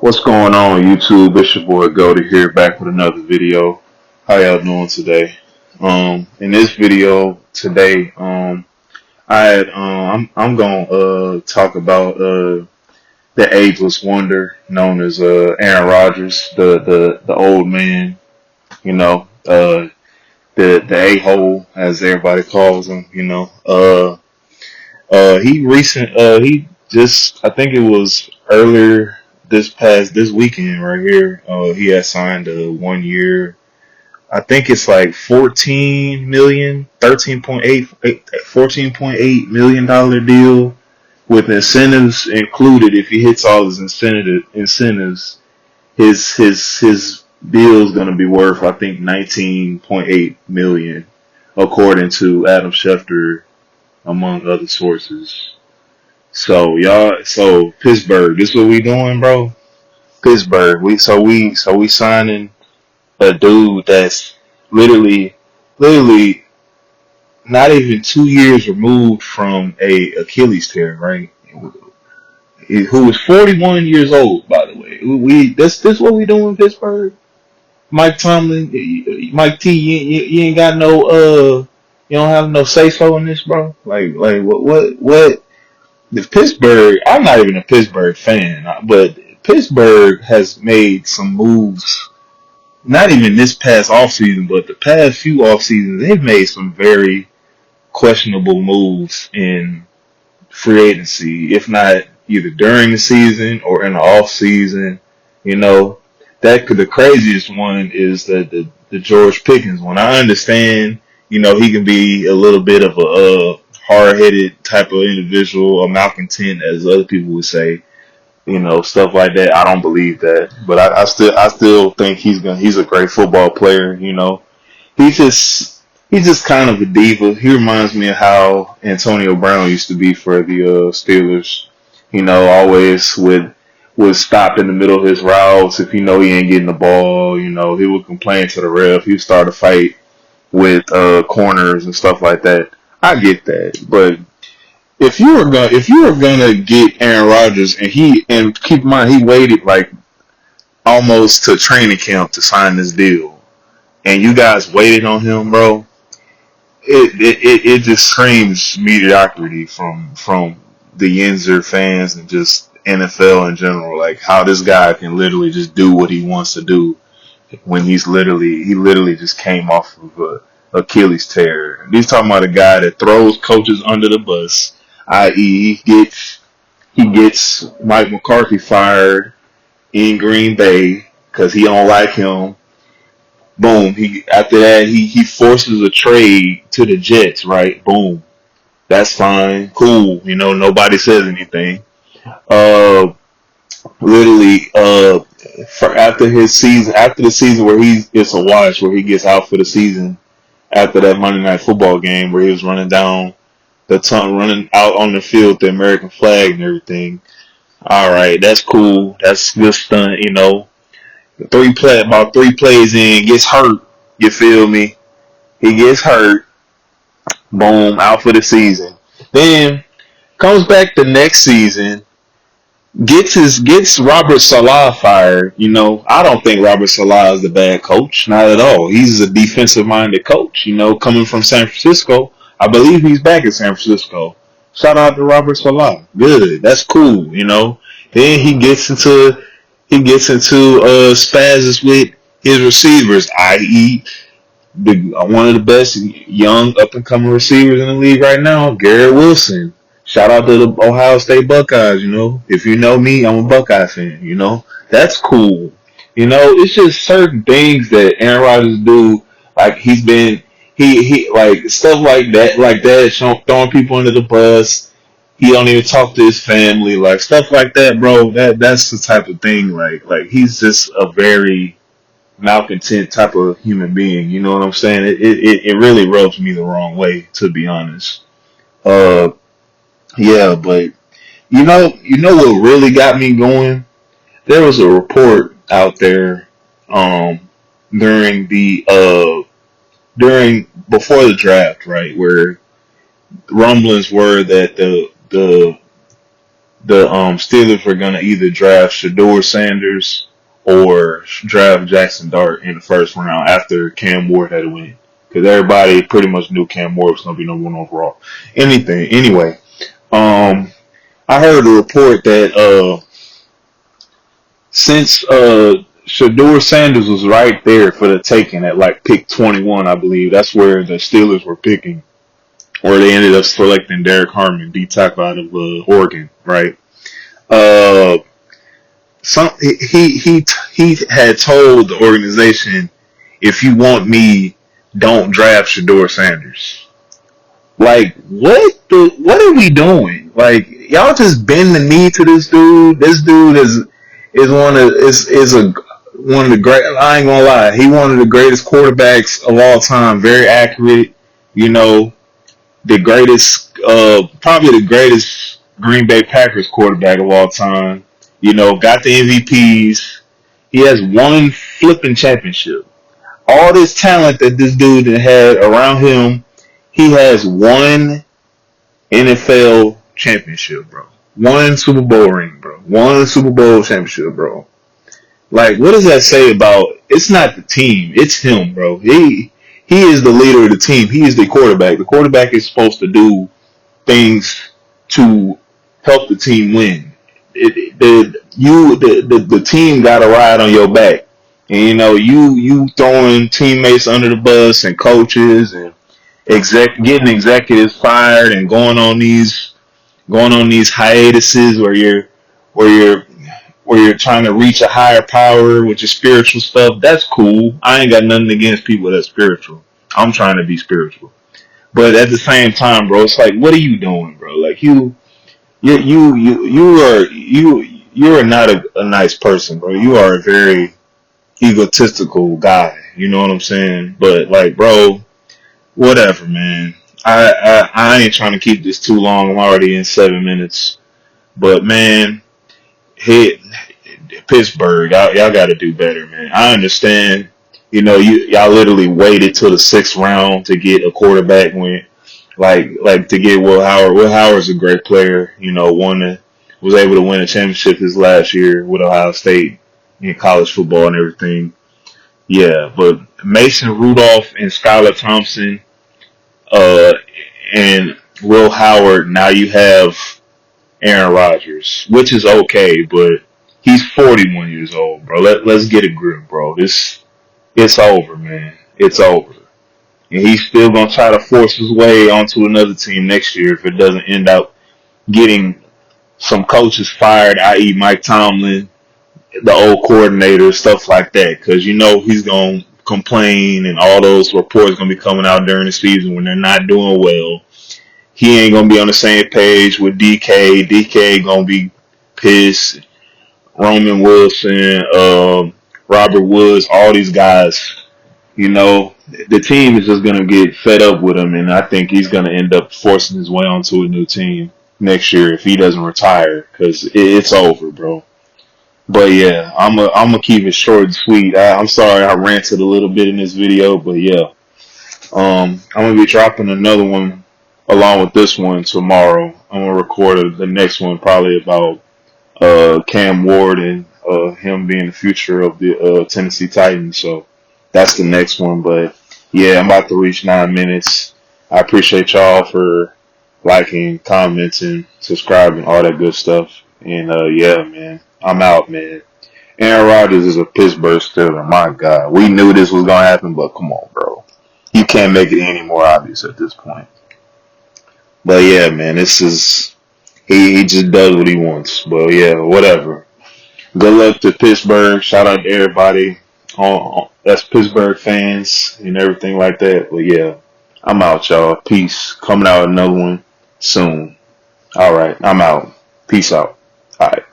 What's going on, YouTube? It's your boy Goldie here, back with another video. How y'all doing today? In this video today, I'm gonna talk about the ageless wonder known as Aaron Rodgers, the old man, you know, the a-hole as everybody calls him, he just, I think it was earlier this weekend right here. He had signed a 1 year. I think it's like 14 million, 13.8, $14.8 million deal with incentives included. If he hits all his incentives, his deal is going to be worth, I think, 19.8 million, according to Adam Schefter, among other sources. So Pittsburgh, this what we doing, bro? Pittsburgh, we signing a dude that's literally not even 2 years removed from a Achilles tear, right? Who was 41 years old, by the way. This what we doing in Pittsburgh? Mike Tomlin, Mike T, you ain't got no you don't have no say so in this, bro. Like what? The Pittsburgh, I'm not even a Pittsburgh fan, but Pittsburgh has made some moves, not even this past offseason, but the past few offseasons, they've made some very questionable moves in free agency, if not either during the season or in the off season. You know, the craziest one is the George Pickens one. I understand, he can be a little bit of a hard-headed type of individual, a malcontent, as other people would say, stuff like that. I don't believe that, but I still think he's a great football player. He's just he's just kind of a diva. He reminds me of how Antonio Brown used to be for the Steelers. Always would stop in the middle of his routes if he ain't getting the ball. He would complain to the ref. He would start a fight with corners and stuff like that. I get that, but if you were gonna get Aaron Rodgers, and keep in mind he waited like almost to training camp to sign this deal, and you guys waited on him, bro, it just screams mediocrity from the Yinzer fans and just NFL in general. Like how this guy can literally just do what he wants to do when he literally just came off of a Achilles tear. He's talking about a guy that throws coaches under the bus, i.e., he gets Mike McCarthy fired in Green Bay because he don't like him. Boom. After that he forces a trade to the Jets. Right. Boom. That's fine. Cool. Nobody says anything. Uh, Literally. For after the season where it's a wash, where he gets out for the season after that Monday Night Football game where he was running down running out on the field, the American flag and everything. All right, that's cool. That's good stunt. About 3 plays in, gets hurt. You feel me? He gets hurt. Boom, out for the season. Then comes back the next season. Gets Robert Saleh fired. I don't think Robert Saleh is the bad coach. Not at all. He's a defensive minded coach. Coming from San Francisco. I believe he's back in San Francisco. Shout out to Robert Saleh. Good. That's cool. Then he gets into spazzes with his receivers, i.e., one of the best young up and coming receivers in the league right now, Garrett Wilson. Shout out to the Ohio State Buckeyes. If you know me, I'm a Buckeye fan. That's cool. It's just certain things that Aaron Rodgers do. Like he like stuff like that, throwing people under the bus. He don't even talk to his family, like stuff like that, bro. That's the type of thing. Like he's just a very malcontent type of human being. You know what I'm saying? It really rubs me the wrong way, to be honest. Uh, yeah, but what really got me going? There was a report out there during before the draft, right, where rumblings were that the Steelers were gonna either draft Shador Sanders or draft Jackson Dart in the first round after Cam Ward had went, because everybody pretty much knew Cam Ward was gonna be number one overall. Anyway, I heard a report that since Shador Sanders was right there for the taking at like pick 21, I believe that's where the Steelers were picking, or they ended up selecting Derek Harmon, D tackle out of Oregon, right? Uh, he had told the organization, if you want me, don't draft Shador Sanders. Like, what are we doing? Like, y'all just bend the knee to this dude. This dude is one of the great. I ain't gonna lie, he one of the greatest quarterbacks of all time. Very accurate, you know, the greatest, probably the greatest Green Bay Packers quarterback of all time. You know, got the MVPs. He has one flipping championship. All this talent that this dude had around him, he has one NFL championship, bro. One Super Bowl ring, bro. One Super Bowl championship, bro. Like, what does that say about? It's not the team, it's him, bro. He is the leader of the team. He is the quarterback. The quarterback is supposed to do things to help the team win. The team got to ride on your back, and you know you throwing teammates under the bus and coaches and getting executives fired and going on these hiatuses where you're trying to reach a higher power with your spiritual stuff. That's cool. I ain't got nothing against people that's spiritual. I'm trying to be spiritual. But at the same time, bro, it's like, what are you doing, bro? Like you're not a nice person, bro. You are a very egotistical guy. You know what I'm saying? But like, bro, whatever, man. I ain't trying to keep this too long. I'm already in 7 minutes. But man, hit Pittsburgh. Y'all got to do better, man. I understand. You know, y'all literally waited till the sixth round to get a quarterback when, like to get Will Howard. Will Howard's a great player. You know, was able to win a championship his last year with Ohio State in college football and everything. Yeah, but Mason Rudolph and Skylar Thompson, uh, and Will Howard. Now you have Aaron Rodgers, which is okay, but he's 41 years old, bro. Let's get a grip, bro. It's over, man. It's over. And he's still gonna try to force his way onto another team next year if it doesn't end up getting some coaches fired, i.e. Mike Tomlin, the old coordinator, stuff like that. Because you know he's gonna complain and all those reports gonna be coming out during the season when they're not doing well. He ain't gonna be on the same page with DK. DK gonna be pissed. Roman Wilson, Robert Woods, all these guys. You know, the team is just gonna get fed up with him, and I think he's gonna end up forcing his way onto a new team next year if he doesn't retire, because it's over, bro. But yeah, I'm gonna keep it short and sweet. I'm sorry I ranted a little bit in this video, but yeah, I'm gonna be dropping another one along with this one tomorrow. I'm gonna record the next one probably about Cam Ward and him being the future of the Tennessee Titans. So that's the next one. But yeah, I'm about to reach 9 minutes. I appreciate y'all for liking, commenting, subscribing, all that good stuff. And yeah, man, I'm out, man. Aaron Rodgers is a Pittsburgh Steeler. My God, we knew this was gonna happen, but come on, bro. You can't make it any more obvious at this point. But yeah, man, this is he just does what he wants. But yeah, whatever. Good luck to Pittsburgh. Shout out to everybody that's Pittsburgh fans and everything like that. But yeah, I'm out, y'all. Peace. Coming out another one soon. All right, I'm out. Peace out. All right.